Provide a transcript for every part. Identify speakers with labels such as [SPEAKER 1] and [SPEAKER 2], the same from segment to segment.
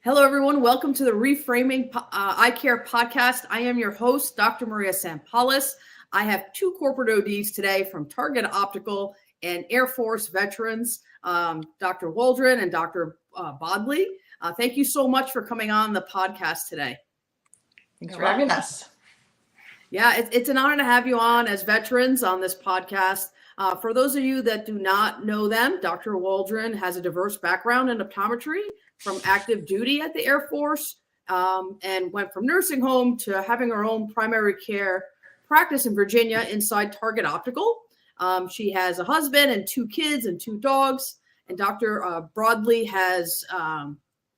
[SPEAKER 1] Hello, everyone. Welcome to the Reframing Eye Care Podcast. I am your host, Dr. Maria Sampoulos. I have two corporate ODs today from Target Optical and Air Force veterans, Dr. Waldron and Dr. Bodley. Thank you so much for coming on the podcast today.
[SPEAKER 2] Thanks for having us.
[SPEAKER 1] Yeah, it's an honor to have you on as veterans on this podcast. For those of you that do not know them, Dr. Waldron has a diverse background in optometry from active duty at the Air Force and went from nursing home to having her own primary care practice in Virginia inside Target Optical. She has a husband and two kids and two dogs. And Dr. Bodley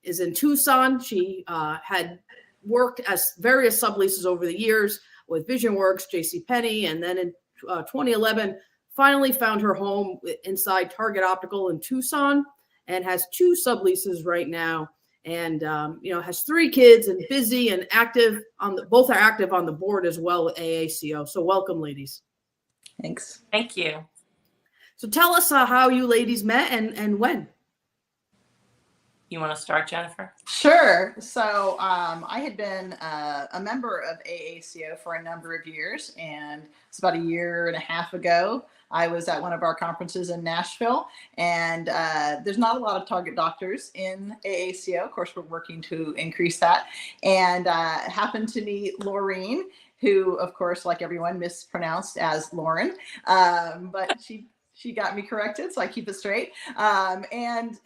[SPEAKER 1] is in Tucson. She had worked as various subleases over the years with VisionWorks, JCPenney, and then in 2011, finally found her home inside Target Optical in Tucson and has two subleases right now, and has three kids and busy and active both are active on the board as well at AACO. So welcome, ladies.
[SPEAKER 2] Thanks.
[SPEAKER 3] Thank you.
[SPEAKER 1] So tell us how you ladies met and when.
[SPEAKER 3] You want to start, Jennifer?
[SPEAKER 2] Sure. So I had been a member of AACO for a number of years, and it's about a year and a half ago, I was at one of our conferences in Nashville, and there's not a lot of Target doctors in AACO. Of course, we're working to increase that, and happened to meet Laureen, who, of course, like everyone, mispronounced as Lauren, but she got me corrected, so I keep it straight, and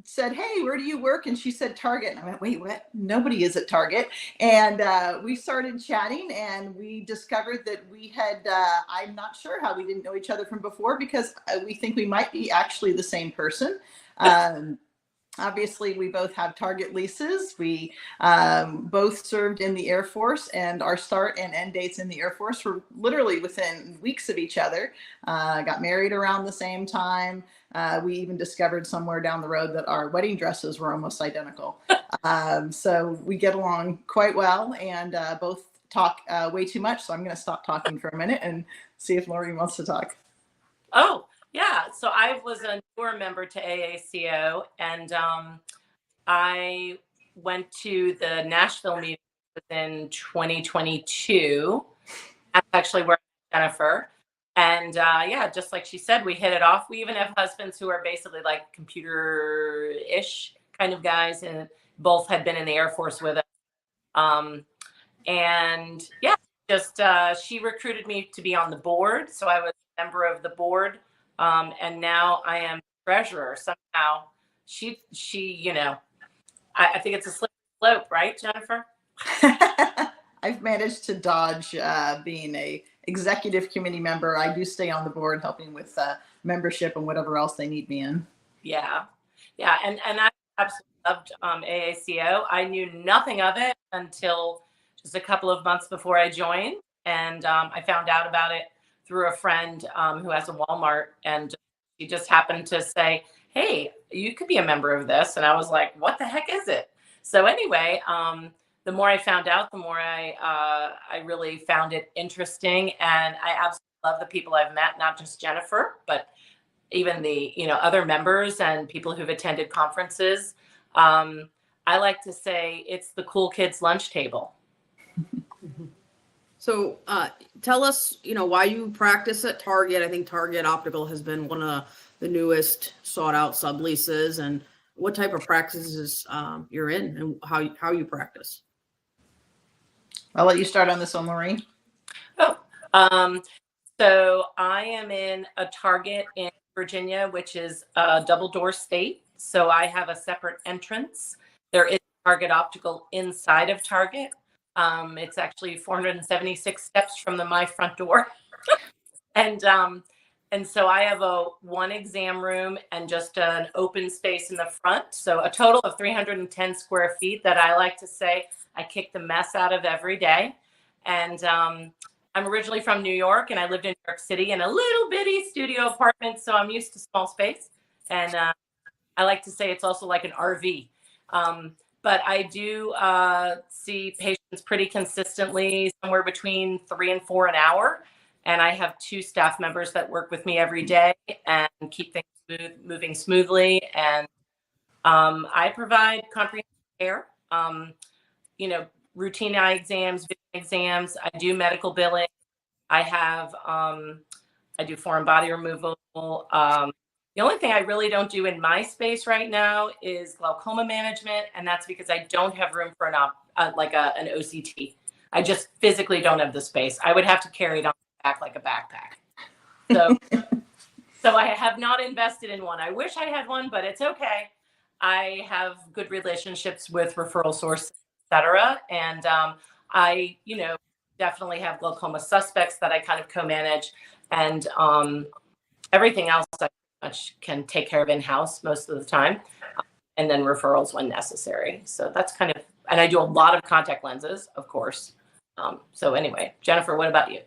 [SPEAKER 2] said, "Hey, where do you work?" And she said, "Target." And I went, "Wait, what? Nobody is at Target." And we started chatting, and we discovered that we had, I'm not sure how we didn't know each other from before, because we think we might be actually the same person. Obviously, we both have Target leases. We both served in the Air Force, and our start and end dates in the Air Force were literally within weeks of each other. Got married around the same time. We even discovered somewhere down the road that our wedding dresses were almost identical. So we get along quite well, and both talk way too much. So I'm going to stop talking for a minute and see if Laureen wants to talk.
[SPEAKER 3] Oh, yeah. So I was a newer member to AACO, and I went to the Nashville meeting in 2022. That's actually where I met Jennifer. And just like she said, we hit it off. We even have husbands who are basically like computer-ish kind of guys, and both had been in the Air Force with us. She recruited me to be on the board. So I was a member of the board. And now I am treasurer. Somehow she, I think it's a slippery slope, right, Jennifer?
[SPEAKER 2] I've managed to dodge being a executive committee member. I do stay on the board helping with membership and whatever else they need me in.
[SPEAKER 3] Yeah. And I absolutely loved AACO. I knew nothing of it until just a couple of months before I joined. And I found out about it through a friend who has a Walmart. And she just happened to say, "Hey, you could be a member of this." And I was like, "What the heck is it?" So anyway, the more I found out, the more I really found it interesting, and I absolutely love the people I've met, not just Jennifer, but even the other members and people who've attended conferences. I like to say it's the cool kids' lunch table.
[SPEAKER 1] So tell us, why you practice at Target. I think Target Optical has been one of the newest sought out subleases, and what type of practices you're in and how you practice.
[SPEAKER 2] I'll let you start on this one, Laureen.
[SPEAKER 3] So I am in a Target in Virginia, which is a double door state. So I have a separate entrance. There is Target Optical inside of Target. It's actually 476 steps from my front door. And so I have one exam room and just an open space in the front. So a total of 310 square feet that I like to say I kick the mess out of every day. And I'm originally from New York, and I lived in New York City in a little bitty studio apartment. So I'm used to small space. And I like to say it's also like an RV. But I do see patients pretty consistently, somewhere between 3 and 4 an hour. And I have 2 staff members that work with me every day and keep things moving smoothly. And I provide comprehensive care. You know, routine eye exams, vision exams. I do medical billing. I have, I do foreign body removal. The only thing I really don't do in my space right now is glaucoma management, and that's because I don't have room for an OCT. I just physically don't have the space. I would have to carry it on my back like a backpack. So I have not invested in one. I wish I had one, but it's okay. I have good relationships with referral sources, et cetera. And I, you know, definitely have glaucoma suspects that I kind of co-manage. And everything else I much can take care of in-house most of the time. And then referrals when necessary. So that's kind of, and I do a lot of contact lenses, of course. So anyway, Jennifer, what about you?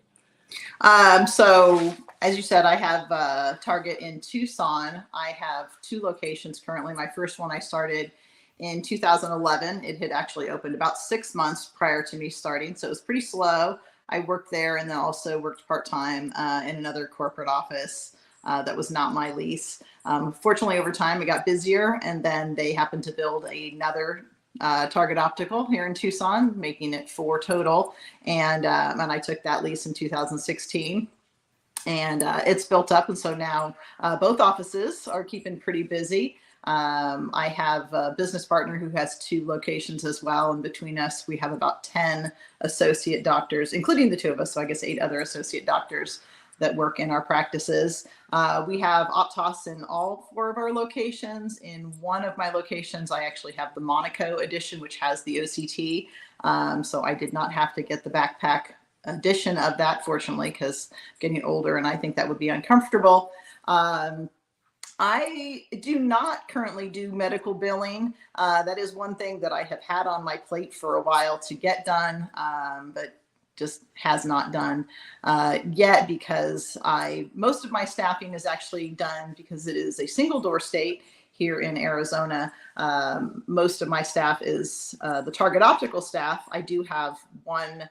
[SPEAKER 2] So as you said, I have a Target in Tucson. I have 2 locations currently. My first one I started in 2011. It had actually opened about 6 months prior to me starting. So it was pretty slow. I worked there and then also worked part-time in another corporate office that was not my lease. Fortunately, over time, it got busier, and then they happened to build another Target Optical here in Tucson, making it 4 total. And I took that lease in 2016, and it's built up. And so now both offices are keeping pretty busy. I have a business partner who has 2 locations as well. And between us, we have about 10 associate doctors, including the 2 of us. So I guess 8 other associate doctors that work in our practices. We have Optos in all 4 of our locations. In one of my locations, I actually have the Monaco edition, which has the OCT. So I did not have to get the backpack edition of that, fortunately, because getting older and I think that would be uncomfortable. I do not currently do medical billing. That is one thing that I have had on my plate for a while to get done, but just has not done yet, because most of my staffing is actually done because it is a single door state here in Arizona. Most of my staff is the Target Optical staff. I do have one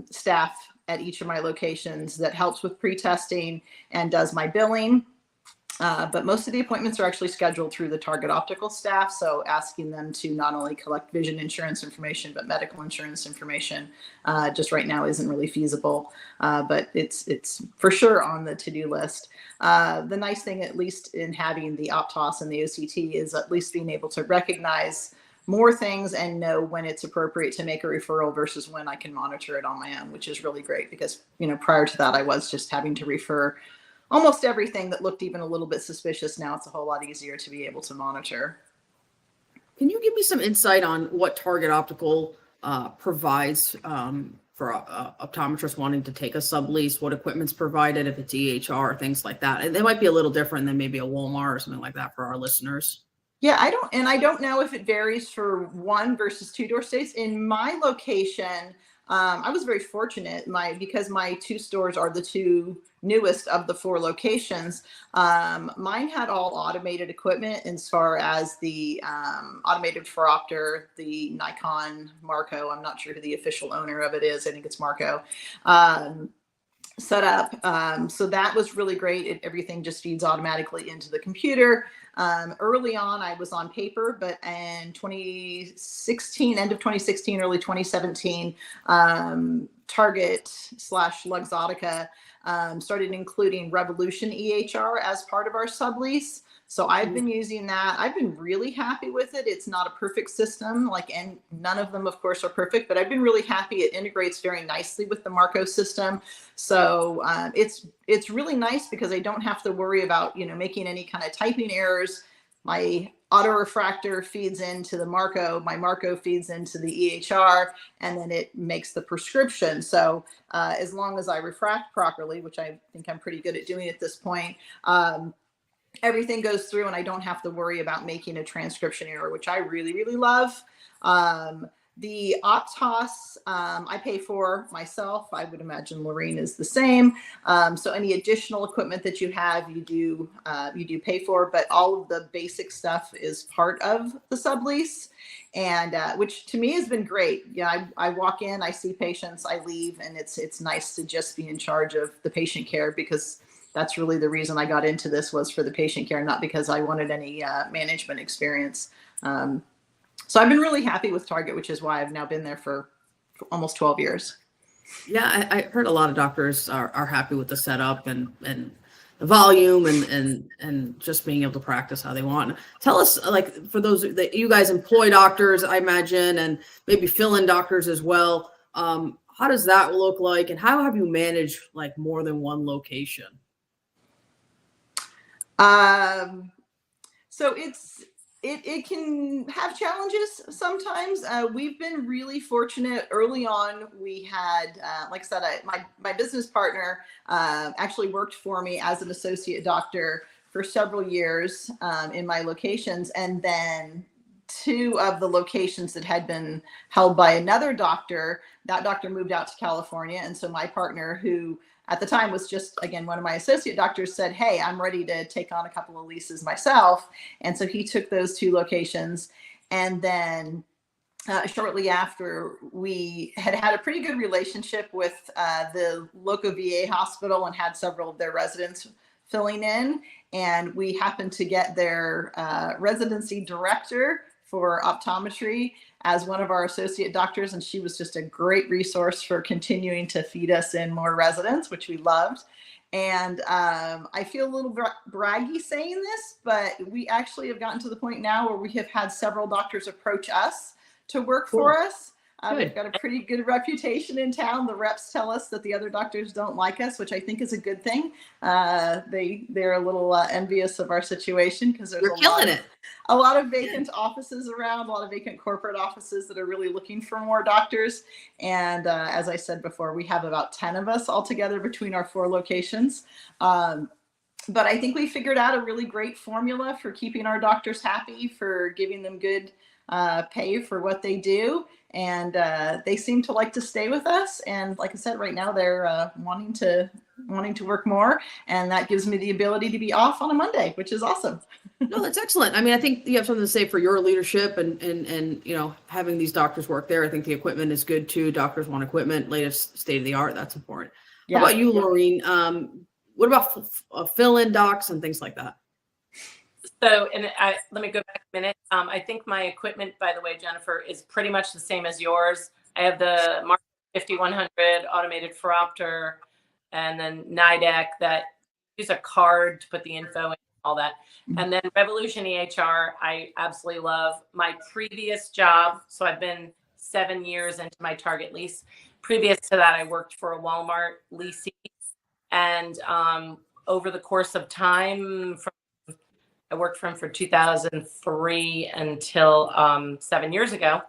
[SPEAKER 2] staff at each of my locations that helps with pre-testing and does my billing. But most of the appointments are actually scheduled through the Target Optical staff. So asking them to not only collect vision insurance information, but medical insurance information just right now isn't really feasible. But it's for sure on the to-do list. The nice thing, at least in having the Optos and the OCT, is at least being able to recognize more things and know when it's appropriate to make a referral versus when I can monitor it on my own, which is really great, because, you know, prior to that, I was just having to refer almost everything that looked even a little bit suspicious. Now it's a whole lot easier to be able to monitor.
[SPEAKER 1] Can you give me some insight on what Target Optical provides for optometrists wanting to take a sublease? What equipment's provided, if it's EHR, things like that? And they might be a little different than maybe a Walmart or something like that for our listeners.
[SPEAKER 2] Yeah, I don't know if it varies for 1 versus 2 door states. In my location, I was very fortunate because my 2 stores are the 2 newest of the 4 locations. Mine had all automated equipment as far as the automated phoropter, the Nikon Marco. I'm not sure who the official owner of it is. I think it's Marco. Set up. So that was really great. Everything just feeds automatically into the computer. Early on, I was on paper, but in 2016, end of 2016, early 2017, Target/Luxottica started including Revolution EHR as part of our sublease. So I've been using that. I've been really happy with it. It's not a perfect system, and none of them, of course, are perfect, but I've been really happy. It integrates very nicely with the Marco system. So it's really nice because I don't have to worry about, making any kind of typing errors. My autorefractor feeds into the Marco, my Marco feeds into the EHR, and then it makes the prescription. So as long as I refract properly, which I think I'm pretty good at doing at this point, everything goes through and I don't have to worry about making a transcription error, which I really, really love. The Optos, I pay for myself. I would imagine Laureen is the same. So any additional equipment that you have, you do pay for, but all of the basic stuff is part of the sublease, and which to me has been great. Yeah, I walk in, I see patients, I leave, and it's nice to just be in charge of the patient care, because that's really the reason I got into this, was for the patient care, not because I wanted any management experience. So I've been really happy with Target, which is why I've now been there for almost 12 years.
[SPEAKER 1] Yeah, I heard a lot of doctors are happy with the setup and the volume and just being able to practice how they want. Tell us, like, for those that you guys employ doctors, I imagine, and maybe fill-in doctors as well. How does that look like, and how have you managed like more than one location?
[SPEAKER 2] So it can have challenges sometimes. We've been really fortunate. Early on, we had, like I said, my business partner actually worked for me as an associate doctor for several years in my locations. And then two of the locations that had been held by another doctor, that doctor moved out to California. And so my partner, who at the time was just, again, one of my associate doctors, said, hey, I'm ready to take on a couple of leases myself. And so he took those two locations. And then shortly after, we had a pretty good relationship with the local VA hospital and had several of their residents filling in. And we happened to get their residency director for optometry as one of our associate doctors. And she was just a great resource for continuing to feed us in more residents, which we loved. And I feel a little braggy saying this, but we actually have gotten to the point now where we have had several doctors approach us to work for us. We've got a pretty good reputation in town. The reps tell us that the other doctors don't like us, which I think is a good thing. They're a little envious of our situation because there's a lot of vacant offices around, a lot of vacant corporate offices that are really looking for more doctors. And as I said before, we have about 10 of us altogether between our 4 locations. But I think we figured out a really great formula for keeping our doctors happy, for giving them good pay for what they do. And they seem to like to stay with us. And like I said, right now they're wanting to work more. And that gives me the ability to be off on a Monday, which is awesome.
[SPEAKER 1] No, that's excellent. I mean, I think you have something to say for your leadership and you know, having these doctors work there. I think the equipment is good too. Doctors want equipment, latest state of the art. That's important. Yeah. How about you, Laureen? What about fill-in docs and things like that?
[SPEAKER 3] So, let me go back a minute. I think my equipment, by the way, Jennifer, is pretty much the same as yours. I have the Mark 5100 automated phoropter, and then NIDEC that use a card to put the info in, all that. And then Revolution EHR, I absolutely love. My previous job, so I've been 7 years into my Target lease. Previous to that, I worked for a Walmart Lease, and over the course of time, I worked for him for 2003 until 7 years ago.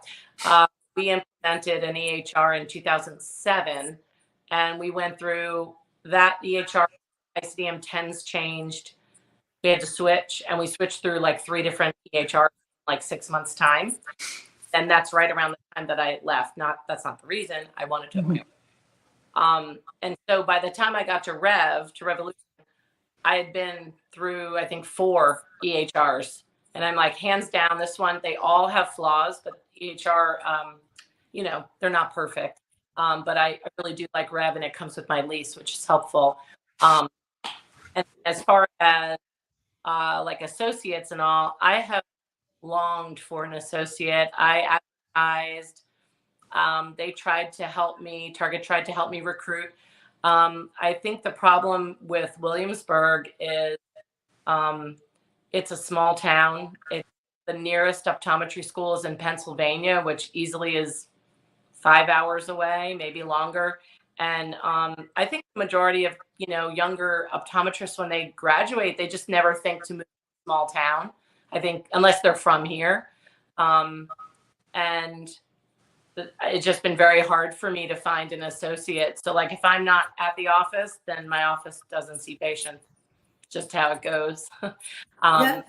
[SPEAKER 3] We implemented an EHR in 2007, and we went through that EHR. ICDM 10s changed. We had to switch, and we switched through like 3 different EHRs in like 6 months' time. And that's right around the time that I left. That's not the reason I wanted to. And so by the time I got to Revolution, I had been through, I think, 4 EHRs. And I'm like, hands down, this one, they all have flaws, but EHR, you know, they're not perfect. But I really do like Rev, and it comes with my lease, which is helpful. And as far as like associates and all, I have longed for an associate. I advertised. They tried to help me. Target tried to help me recruit. I think the problem with Williamsburg is it's a small town. It's the nearest optometry school is in Pennsylvania, which easily is 5 hours away, maybe longer. And I think the majority of, you know, younger optometrists, when they graduate, they just never think to move to a small town. I think unless they're from here. And it's just been very hard for me to find an associate. So like if I'm not at the office, then my office doesn't see patients. Just how it goes.
[SPEAKER 1] Yeah,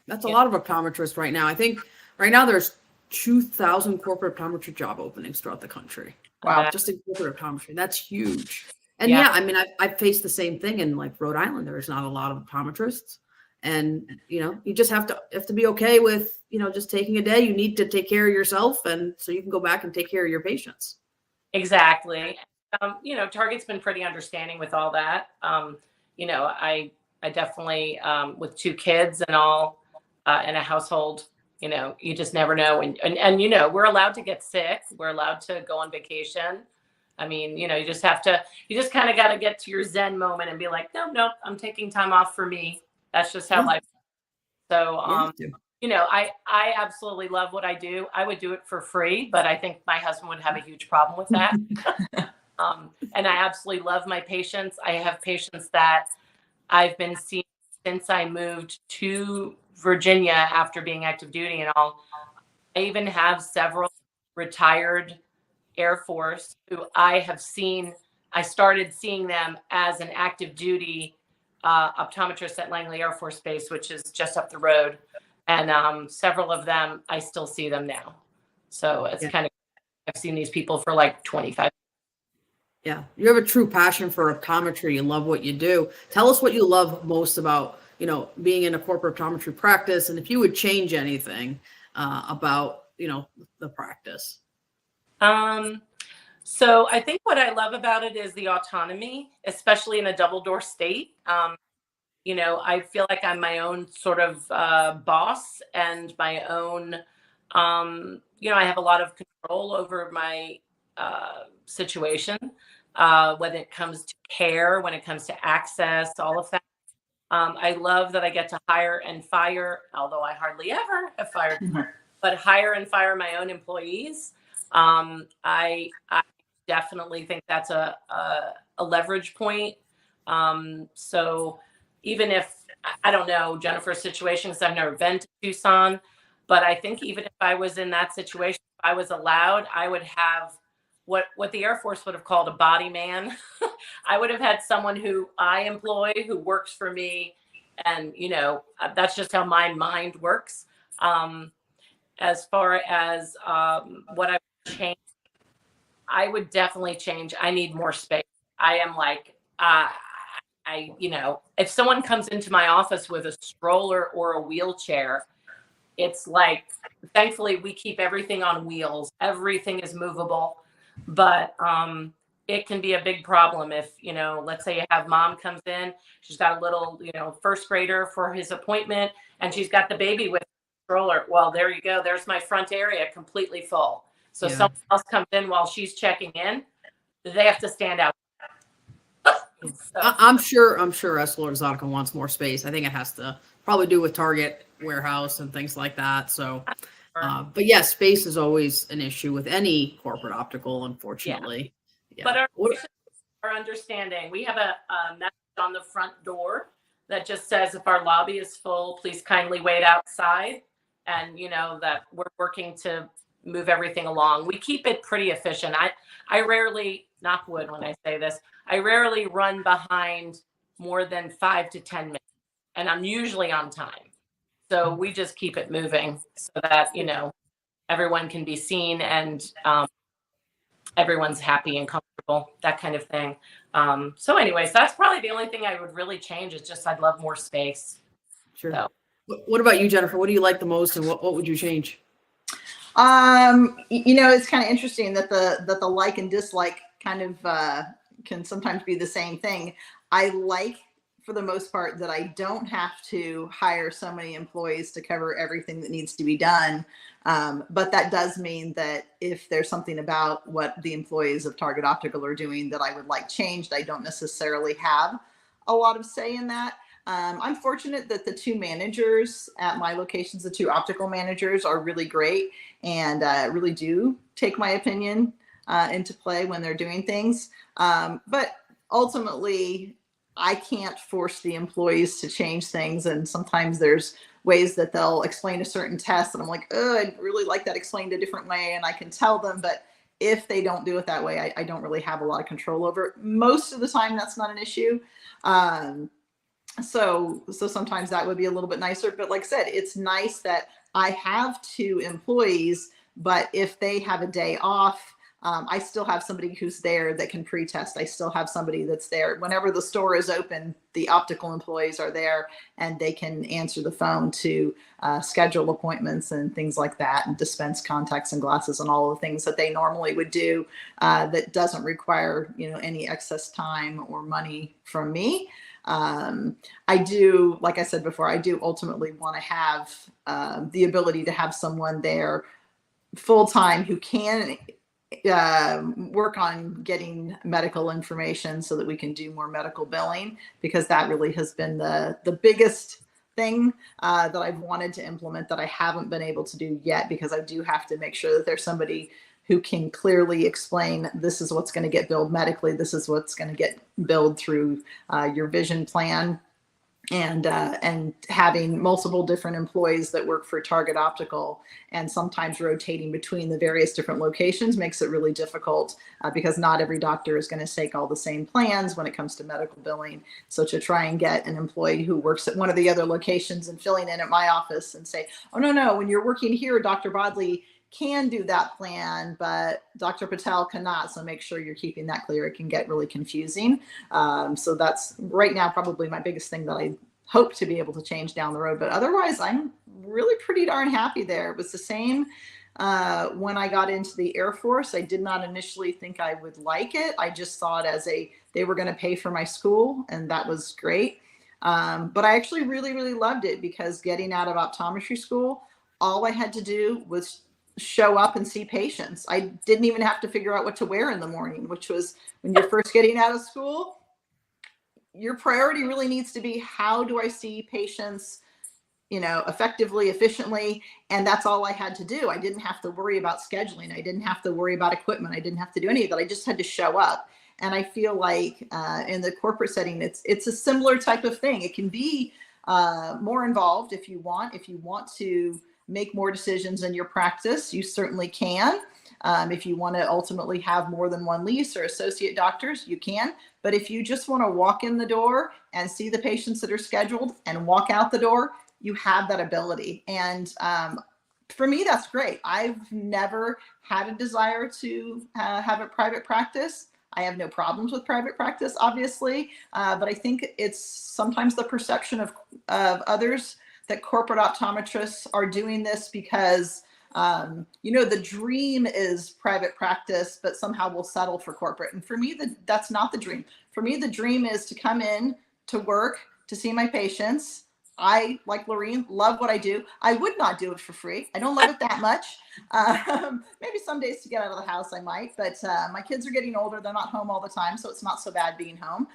[SPEAKER 1] that's a lot of optometrists right now. I think right now there's 2,000 corporate optometry job openings throughout the country. Wow. Just in corporate optometry. That's huge. And yeah, I mean, I faced the same thing in like Rhode Island. There's not a lot of optometrists. And, you know, you just have to be okay with, you know, just taking a day. You need to take care of yourself. And so you can go back and take care of your patients.
[SPEAKER 3] Exactly. You know, Target's been pretty understanding with all that. You know, I definitely, with 2 kids and all, in a household, You just never know. And we're allowed to get sick. We're allowed to go on vacation. I mean, you just kind of got to get to your Zen moment and be like, no, I'm taking time off for me. That's just how life. So, I absolutely love what I do. I would do it for free, but I think my husband would have a huge problem with that. And I absolutely love my patients. I have patients that I've been seeing since I moved to Virginia after being active duty and all. I even have several retired Air Force who I started seeing them as an active duty optometrist at Langley Air Force Base, which is just up the road. And several of them, I still see them now. So it's kind of, I've seen these people for like 25.
[SPEAKER 1] Yeah. You have a true passion for optometry. You love what you do. Tell us what you love most about, being in a corporate optometry practice. And if you would change anything about, the practice.
[SPEAKER 3] So I think what I love about it is the autonomy, especially in a double door state. I feel like I'm my own sort of boss and my own, I have a lot of control over my situation when it comes to care, when it comes to access, all of that. I love that I get to hire and fire, although I hardly ever have fired, but hire and fire my own employees. I definitely think that's a leverage point. So even if, I don't know Jennifer's situation, because I've never been to Tucson, but I think even if I was in that situation, if I was allowed, I would have what the Air Force would have called a body man. I would have had someone who I employ, who works for me. And, that's just how my mind works. As far as what I would change, I would definitely change. I need more space. I am like, if someone comes into my office with a stroller or a wheelchair, it's like, thankfully we keep everything on wheels. Everything is movable, but it can be a big problem if, let's say you have mom comes in, she's got a little, first grader for his appointment, and she's got the baby with a stroller. Well, there you go. There's my front area completely full. So someone else comes in while she's checking in, they have to stand out. So.
[SPEAKER 1] I'm sure EssilorLuxottica wants more space. I think it has to probably do with Target warehouse and things like that. So, but yeah, space is always an issue with any corporate optical, unfortunately. Yeah.
[SPEAKER 3] But our understanding, we have a message on the front door that just says, if our lobby is full, please kindly wait outside. And that we're working to move everything along. We keep it pretty efficient. I rarely, knock wood when I say this, I rarely run behind more than 5 to 10 minutes, and I'm usually on time. So we just keep it moving so that, everyone can be seen and everyone's happy and comfortable, that kind of thing. So anyways, that's probably the only thing I would really change, is just I'd love more space.
[SPEAKER 1] Sure.
[SPEAKER 3] So.
[SPEAKER 1] What about you, Jennifer? What do you like the most, and what would you change?
[SPEAKER 2] It's kind of interesting that the like and dislike kind of can sometimes be the same thing. I like, for the most part, that I don't have to hire so many employees to cover everything that needs to be done. But that does mean that if there's something about what the employees of Target Optical are doing that I would like changed, I don't necessarily have a lot of say in that. I'm fortunate that the two managers at my locations, the two optical managers, are really great and really do take my opinion into play when they're doing things. But ultimately, I can't force the employees to change things. And sometimes there's ways that they'll explain a certain test, and I'm like, oh, I'd really like that explained a different way. And I can tell them, but if they don't do it that way, I don't really have a lot of control over it. Most of the time, that's not an issue. So sometimes that would be a little bit nicer, but like I said, it's nice that I have two employees, but if they have a day off, I still have somebody who's there that can pre-test. I still have somebody that's there. Whenever the store is open, the optical employees are there and they can answer the phone to schedule appointments and things like that, and dispense contacts and glasses and all of the things that they normally would do that doesn't require, any excess time or money from me. I do, like I said before, I do ultimately want to have the ability to have someone there full time who can work on getting medical information so that we can do more medical billing, because that really has been the biggest thing that I've wanted to implement that I haven't been able to do yet, because I do have to make sure that there's somebody who can clearly explain, this is what's going to get billed medically, this is what's going to get billed through your vision plan. And having multiple different employees that work for Target Optical and sometimes rotating between the various different locations makes it really difficult because not every doctor is going to take all the same plans when it comes to medical billing. So to try and get an employee who works at one of the other locations and filling in at my office and say, oh, no, when you're working here, Dr. Bodley can do that plan, but Dr. Patel cannot. So make sure you're keeping that clear. It can get really confusing. So that's right now probably my biggest thing that I hope to be able to change down the road. But otherwise, I'm really pretty darn happy there. It was the same when I got into the Air Force. I did not initially think I would like it. I just saw it as they were going to pay for my school, and that was great. But I actually really loved it, because getting out of optometry school, all I had to do was show up and see patients. I didn't even have to figure out what to wear in the morning, which was when you're first getting out of school, your priority really needs to be, how do I see patients, effectively, efficiently? And that's all I had to do. I didn't have to worry about scheduling. I didn't have to worry about equipment. I didn't have to do any of that. I just had to show up. And I feel like in the corporate setting, it's a similar type of thing. It can be more involved if you want to make more decisions in your practice, you certainly can. If you want to ultimately have more than one lease or associate doctors, you can. But if you just want to walk in the door and see the patients that are scheduled and walk out the door, you have that ability. And for me, that's great. I've never had a desire to have a private practice. I have no problems with private practice, obviously. But I think it's sometimes the perception of others that corporate optometrists are doing this because, the dream is private practice, but somehow we'll settle for corporate. And for me, that's not the dream. For me, the dream is to come in, to work, to see my patients. I, like Laureen, love what I do. I would not do it for free. I don't love it that much. Maybe some days to get out of the house I might, but my kids are getting older. They're not home all the time, so it's not so bad being home.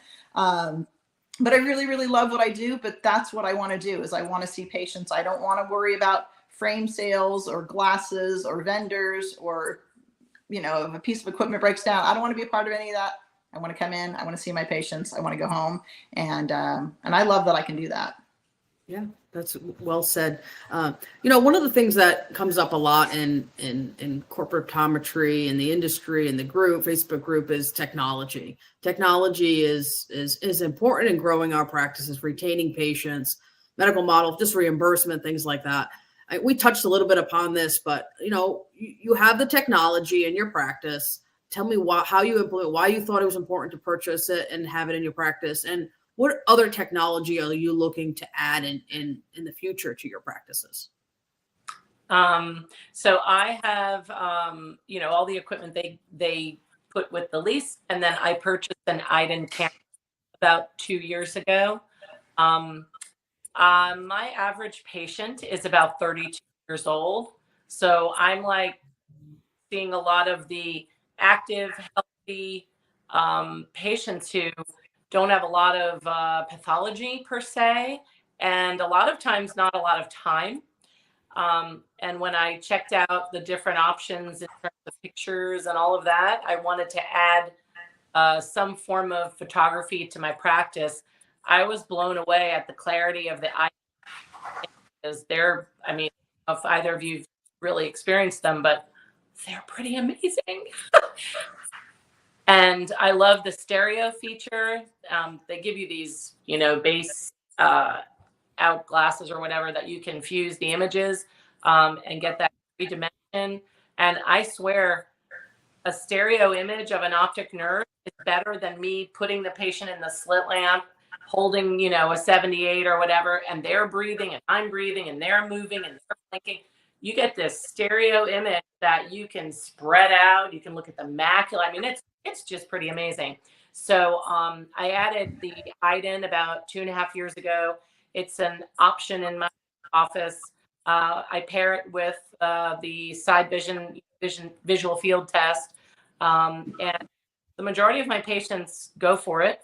[SPEAKER 2] But I really love what I do, but that's what I want to do, is I want to see patients. I don't want to worry about frame sales or glasses or vendors or, if a piece of equipment breaks down. I don't want to be a part of any of that. I want to come in. I want to see my patients. I want to go home. And I love that I can do that.
[SPEAKER 1] Yeah, that's well said. One of the things that comes up a lot in corporate optometry, in the industry, in the group, Facebook group, is technology. Technology is important in growing our practices, retaining patients, medical models, just reimbursement, things like that. We touched a little bit upon this, but you have the technology in your practice. Tell me how you implement, why you thought it was important to purchase it and have it in your practice, and what other technology are you looking to add in the future to your practices?
[SPEAKER 3] So I have, all the equipment they put with the lease, and then I purchased an iDen camera about 2 years ago. My average patient is about 32 years old. So I'm like seeing a lot of the active, healthy patients who don't have a lot of pathology per se, and a lot of times not a lot of time. And when I checked out the different options in terms of pictures and all of that, I wanted to add some form of photography to my practice. I was blown away at the clarity of the eye, because if either of you've really experienced them, but they're pretty amazing. And I love the stereo feature. They give you these, base out glasses or whatever that you can fuse the images and get that 3 dimension. And I swear, a stereo image of an optic nerve is better than me putting the patient in the slit lamp, holding, a 78 or whatever, and they're breathing and I'm breathing and they're moving and they're blinking. You get this stereo image that you can spread out. You can look at the macula. It's just pretty amazing. So I added the iDen about 2.5 years ago. It's an option in my office. I pair it with the side visual field test. And the majority of my patients go for it.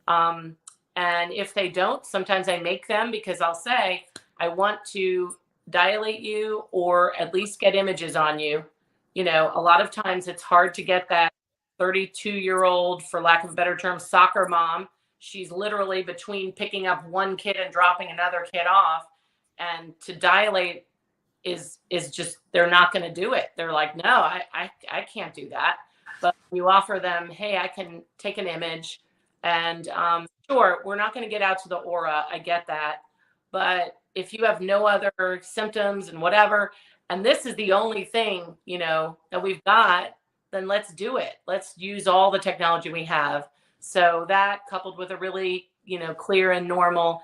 [SPEAKER 3] And if they don't, sometimes I make them, because I'll say, I want to dilate you or at least get images on you. You know, a lot of times it's hard to get that 32-year-old, for lack of a better term, soccer mom. She's literally between picking up one kid and dropping another kid off. And to dilate is just, they're not going to do it. They're like, no, I can't do that. But you offer them, hey, I can take an image, and sure, we're not going to get out to the aura. I get that. But if you have no other symptoms and whatever, and this is the only thing, you know, that we've got, then let's do it. Let's use all the technology we have. So that, coupled with a really, you know, clear and normal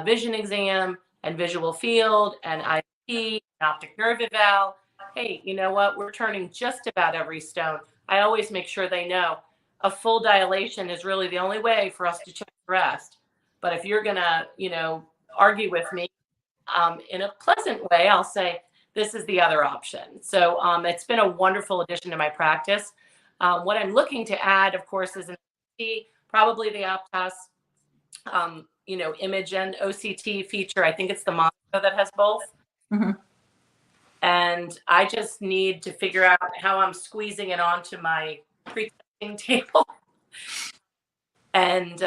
[SPEAKER 3] vision exam and visual field and IP, optic nerve eval. Hey, you know what? We're turning just about every stone. I always make sure they know a full dilation is really the only way for us to check the rest. But if you're gonna, you know, argue with me in a pleasant way, I'll say, this is the other option. So it's been a wonderful addition to my practice. What I'm looking to add, of course, is probably the Optos, you know, image and OCT feature. I think it's the Monaco that has both.
[SPEAKER 2] Mm-hmm.
[SPEAKER 3] And I just need to figure out how I'm squeezing it onto my pre-testing table. And,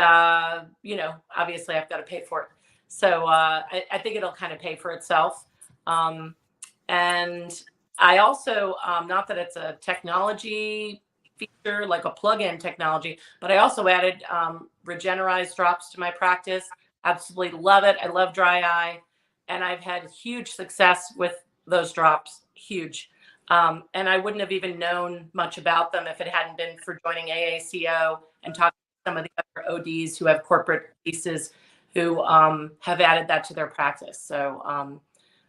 [SPEAKER 3] you know, obviously I've got to pay for it. So I think it'll kind of pay for itself. And I also, not that it's a technology feature, like a plug-in technology, but I also added Regenerize drops to my practice. Absolutely love it. I love dry eye. And I've had huge success with those drops, huge. And I wouldn't have even known much about them if it hadn't been for joining AACO and talking to some of the other ODs who have corporate leases who have added that to their practice. So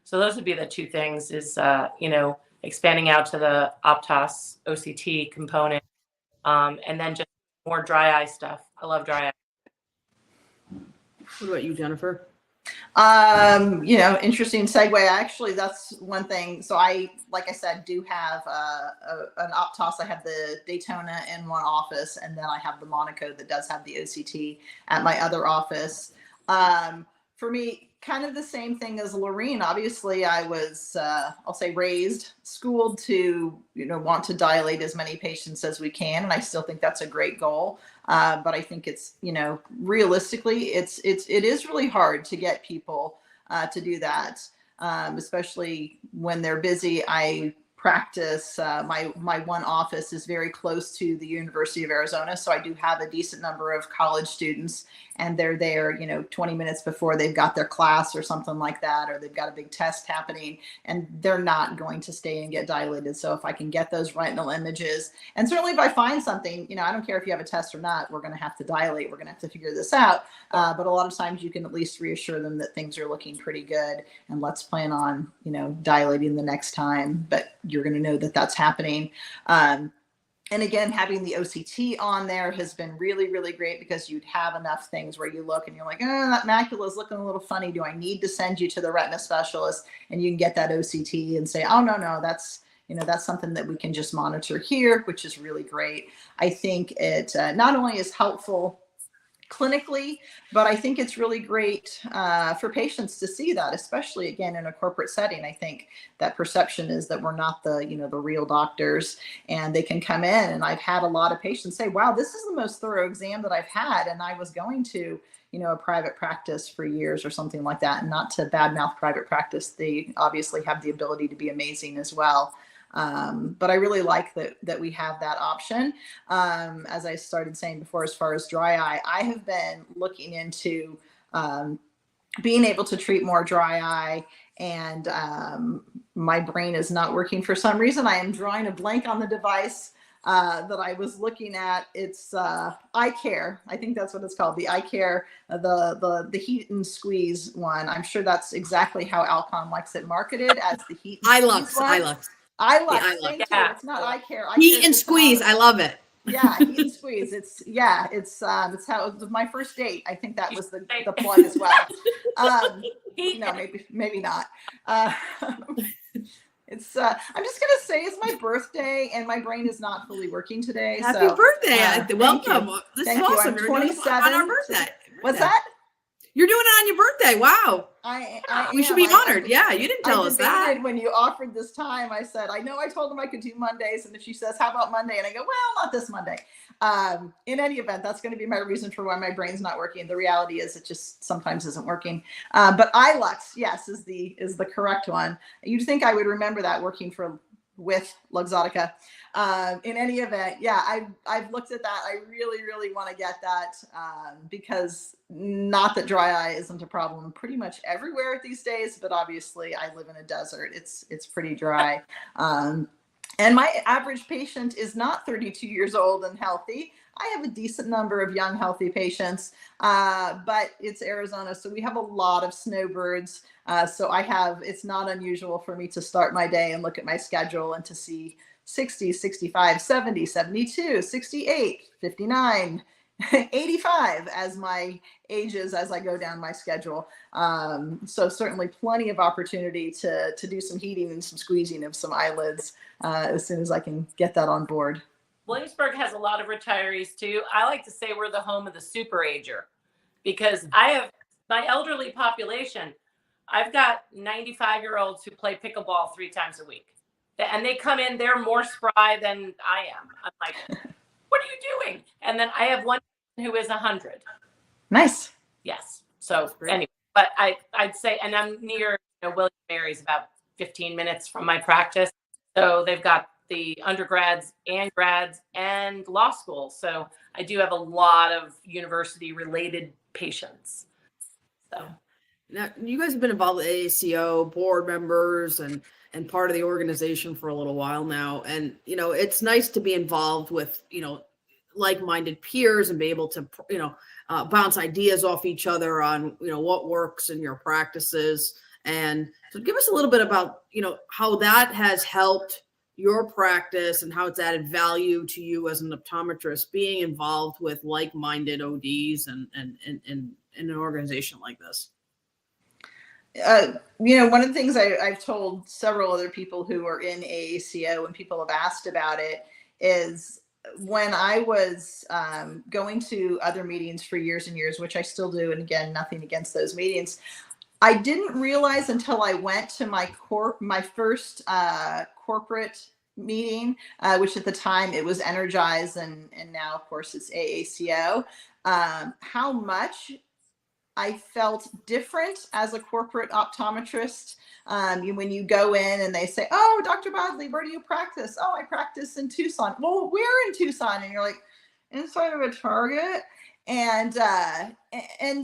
[SPEAKER 3] so those would be the two things, is, you know, expanding out to the Optos OCT component, and then just more dry eye stuff. I love dry eye.
[SPEAKER 1] What about you, Jennifer?
[SPEAKER 2] You know, interesting segue. Actually, that's one thing. So I, like I said, do have an Optos. I have the Daytona in one office, and then I have the Monaco that does have the OCT at my other office. For me, kind of the same thing as Laureen. Obviously, I was, I'll say, schooled to, you know, want to dilate as many patients as we can. And I still think that's a great goal. But I think it's, you know, realistically, it is really hard to get people to do that, especially when they're busy. I practice, my one office is very close to the University of Arizona. So I do have a decent number of college students, and they're there, you know, 20 minutes before they've got their class or something like that, or they've got a big test happening, and they're not going to stay and get dilated. So if I can get those retinal images, and certainly if I find something, you know, I don't care if you have a test or not, we're going to have to dilate. We're going to have to figure this out. But a lot of times you can at least reassure them that things are looking pretty good, and let's plan on, you know, dilating the next time, but you're going to know that that's happening. And again, having the OCT on there has been really, really great, because you'd have enough things where you look and you're like, oh, that macula is looking a little funny. Do I need to send you to the retina specialist? And you can get that OCT and say, oh, no, that's, you know, that's something that we can just monitor here, which is really great. I think it not only is helpful clinically, but I think it's really great for patients to see that, especially again in a corporate setting. I think that perception is that we're not the, you know, the real doctors, and they can come in. And I've had a lot of patients say, wow, this is the most thorough exam that I've had. And I was going to, you know, a private practice for years or something like that. And not to badmouth private practice, they obviously have the ability to be amazing as well. But I really like that we have that option. As I started saying before, as far as dry eye, I have been looking into being able to treat more dry eye, and my brain is not working for some reason. I am drawing a blank on the device that I was looking at. It's Eye Care. I think that's what it's called, the Eye Care, the heat and squeeze one. I'm sure that's exactly how Alcon likes it marketed, as the heat and squeeze one.
[SPEAKER 1] iLux.
[SPEAKER 2] iLux. Yeah. It's not Eye Care.
[SPEAKER 1] Heat and squeeze. I love it.
[SPEAKER 2] Yeah, eat and squeeze. It's how it was with my first date. I think that was the plug as well. Maybe not. It's I'm just gonna say it's my birthday and my brain is not fully working today.
[SPEAKER 1] Happy birthday! Welcome.
[SPEAKER 2] This
[SPEAKER 1] is
[SPEAKER 2] awesome.
[SPEAKER 1] awesome.
[SPEAKER 2] I'm
[SPEAKER 1] You're
[SPEAKER 2] 27
[SPEAKER 1] on our birthday.
[SPEAKER 2] What's that?
[SPEAKER 1] You're doing it on your birthday. Wow. We should be honored. Yeah, you didn't tell us that.
[SPEAKER 2] When you offered this time, I said, I know I told him I could do Mondays. And if she says, how about Monday? And I go, well, not this Monday. In any event, that's going to be my reason for why my brain's not working. The reality is it just sometimes isn't working. But iLux, yes, is the correct one. You'd think I would remember that working with Luxottica. In any event, yeah, I've looked at that. I really, really want to get that because not that dry eye isn't a problem pretty much everywhere these days, but obviously I live in a desert. It's pretty dry. And my average patient is not 32 years old and healthy. I have a decent number of young, healthy patients, but it's Arizona, so we have a lot of snowbirds. So it's not unusual for me to start my day and look at my schedule and to see 60, 65, 70, 72, 68, 59, 85 as my ages as I go down my schedule. So certainly plenty of opportunity to do some heating and some squeezing of some eyelids as soon as I can get that on board.
[SPEAKER 3] Williamsburg has a lot of retirees too. I like to say we're the home of the super ager because I have my elderly population. I've got 95-year-olds who play pickleball 3 times a week. And they come in, they're more spry than I am. I'm like, what are you doing? And then I have one who is 100.
[SPEAKER 2] Nice.
[SPEAKER 3] Yes. So anyway, but I'd say, and I'm near William Mary's about 15 minutes from my practice. So they've got the undergrads and grads and law school. So I do have a lot of university related patients. So
[SPEAKER 1] now you guys have been involved with AACO, board members and part of the organization for a little while now. And, it's nice to be involved with, like-minded peers and be able to, bounce ideas off each other on, what works in your practices. And so give us a little bit about, how that has helped your practice and how it's added value to you as an optometrist, being involved with like-minded ODs and in an organization like this.
[SPEAKER 2] One of the things I've told several other people who are in AACO and people have asked about it is when I was going to other meetings for years and years, which I still do, and again, nothing against those meetings, I didn't realize until I went to my first corporate meeting, which at the time it was Energize, and now of course it's AACO, how much I felt different as a corporate optometrist. When you go in and they say, oh, Dr. Bodley, where do you practice? Oh, I practice in Tucson. Well, where in Tucson? And you're like, inside of a Target. And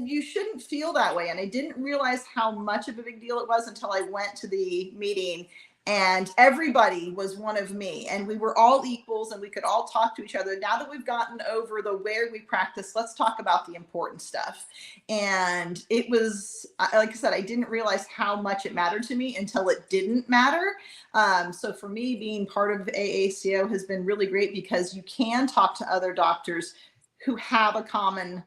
[SPEAKER 2] you shouldn't feel that way. And I didn't realize how much of a big deal it was until I went to the meeting and everybody was one of me and we were all equals and we could all talk to each other. Now that we've gotten over the where we practice, let's talk about the important stuff. And it was, like I said, I didn't realize how much it mattered to me until it didn't matter. So for me, being part of AACO has been really great because you can talk to other doctors who have a common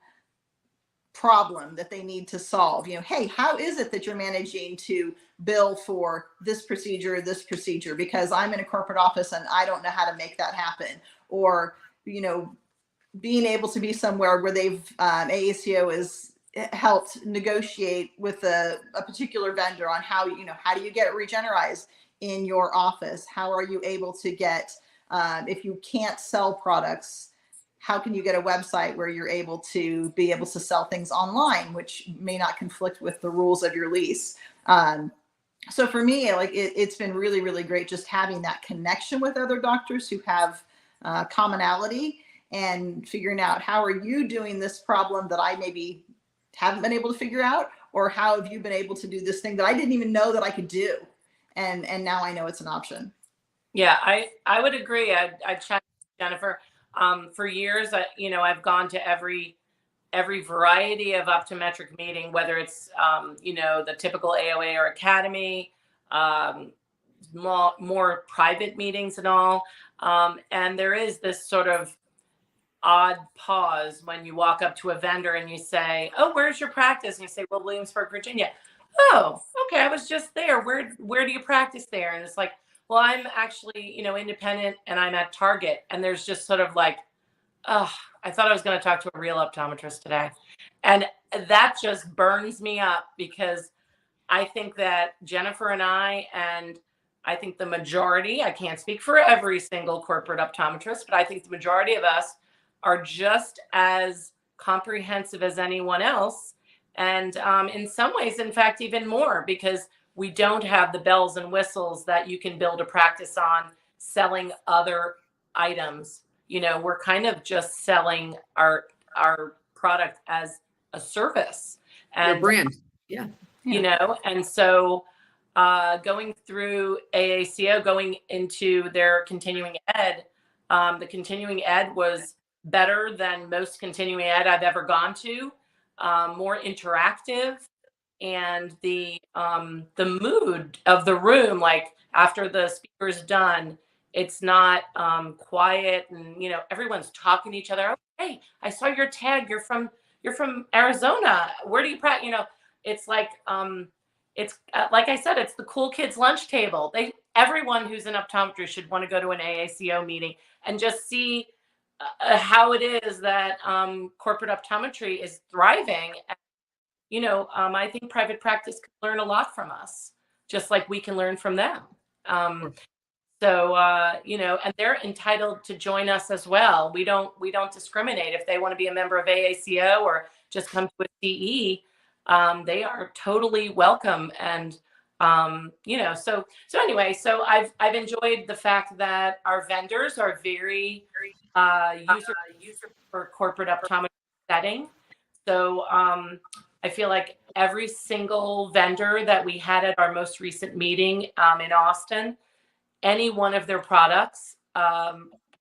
[SPEAKER 2] problem that they need to solve. Hey, how is it that you're managing to bill for this procedure, because I'm in a corporate office and I don't know how to make that happen. Or, being able to be somewhere where they've, AACO has helped negotiate with a particular vendor on how do you get it regenerized in your office? How are you able to get, if you can't sell products, how can you get a website where you're able to sell things online, which may not conflict with the rules of your lease? So for me, it's been really, really great just having that connection with other doctors who have commonality and figuring out how are you doing this problem that I maybe haven't been able to figure out, or how have you been able to do this thing that I didn't even know that I could do, and now I know it's an option.
[SPEAKER 3] Yeah, I would agree. I checked Jennifer. For years, I've gone to every variety of optometric meeting, whether it's, the typical AOA or academy, more private meetings and all. And there is this sort of odd pause when you walk up to a vendor and you say, "Oh, where's your practice?" And you say, "Well, Williamsburg, Virginia." "Oh, okay, I was just there. Where do you practice there?" And it's like, "Well, I'm actually, independent and I'm at Target." And there's just sort of like, oh, I thought I was going to talk to a real optometrist today. And that just burns me up, because I think that Jennifer and I think the majority, I can't speak for every single corporate optometrist, but I think the majority of us are just as comprehensive as anyone else. And in some ways, in fact, even more, because we don't have the bells and whistles that you can build a practice on selling other items. We're kind of just selling our product as a service. And
[SPEAKER 1] Your brand. Yeah.
[SPEAKER 3] and so going through AACO, going into their continuing ed, the continuing ed was better than most continuing ed I've ever gone to, more interactive, and the mood of the room, like after the speaker's done, it's not quiet and everyone's talking to each other. "Oh, hey, I saw your tag. You're from Arizona. Where do you practice?" It's like it's like I said, it's the cool kids lunch table. Everyone who's an optometrist should want to go to an AACO meeting and just see how it is that corporate optometry is thriving. I think private practice can learn a lot from us, just like we can learn from them. So, and they're entitled to join us as well. We don't discriminate. If they want to be a member of AACO or just come to a CE, they are totally welcome. And, so anyway, so I've enjoyed the fact that our vendors are very user for corporate optometry setting. So I feel like every single vendor that we had at our most recent meeting in Austin, any one of their products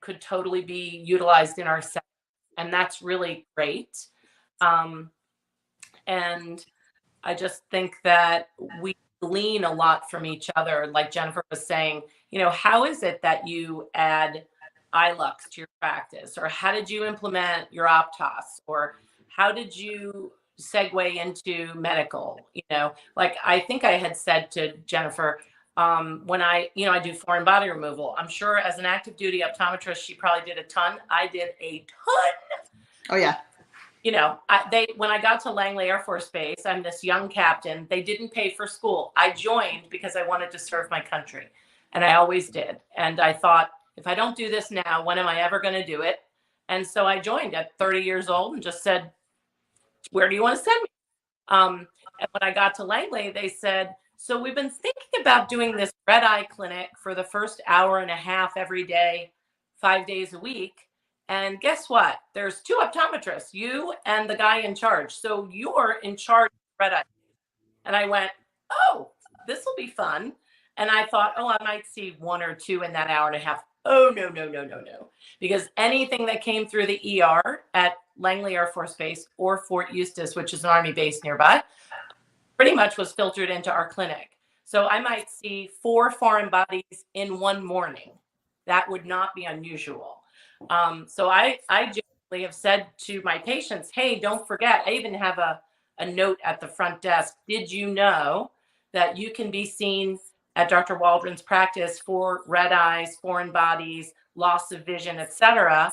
[SPEAKER 3] could totally be utilized in our set. And that's really great. And I just think that we glean a lot from each other. Like Jennifer was saying, how is it that you add iLux to your practice? Or how did you implement your Optos? Or how did you segue into medical? Like I think I had said to Jennifer, when I do foreign body removal, I'm sure as an active duty optometrist, she probably did a ton. I did a ton.
[SPEAKER 2] Oh yeah.
[SPEAKER 3] When I got to Langley Air Force Base, I'm this young captain. They didn't pay for school. I joined because I wanted to serve my country, and I always did. And I thought, if I don't do this now, when am I ever going to do it? And so I joined at 30 years old and just said, "Where do you want to send me?" And when I got to Langley, they said, "So we've been thinking about doing this red eye clinic for the first hour and a half every day, 5 days a week. And guess what? There's 2 optometrists, you and the guy in charge. So you're in charge of red eye." And I went, "Oh, this will be fun." And I thought, "Oh, I might see 1 or 2 in that hour and a half." Oh, no. Because anything that came through the ER at Langley Air Force Base or Fort Eustis, which is an Army base nearby, pretty much was filtered into our clinic. So I might see 4 foreign bodies in one morning. That would not be unusual. So I generally have said to my patients, "Hey, don't forget," I even have a note at the front desk. "Did you know that you can be seen at Dr. Waldron's practice for red eyes, foreign bodies, loss of vision, etc.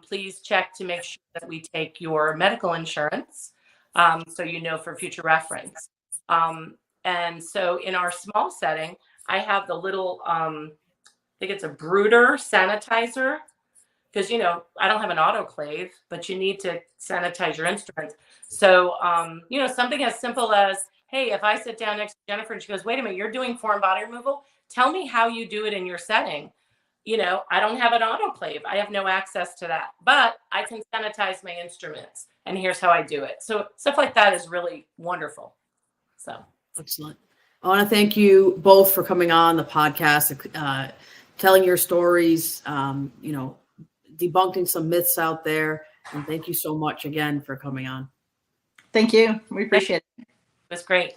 [SPEAKER 3] Please check to make sure that we take your medical insurance, so for future reference." And so in our small setting, I have the little, I think it's a Brooder sanitizer, because, I don't have an autoclave, but you need to sanitize your instruments. So, something as simple as, hey, if I sit down next to Jennifer and she goes, "Wait a minute, you're doing foreign body removal? Tell me how you do it in your setting." I don't have an autoclave. I have no access to that, but I can sanitize my instruments, and here's how I do it. So stuff like that is really wonderful. So
[SPEAKER 1] excellent. I want to thank you both for coming on the podcast, telling your stories, debunking some myths out there. And thank you so much again for coming on.
[SPEAKER 2] Thank you. We appreciate it.
[SPEAKER 3] it was great.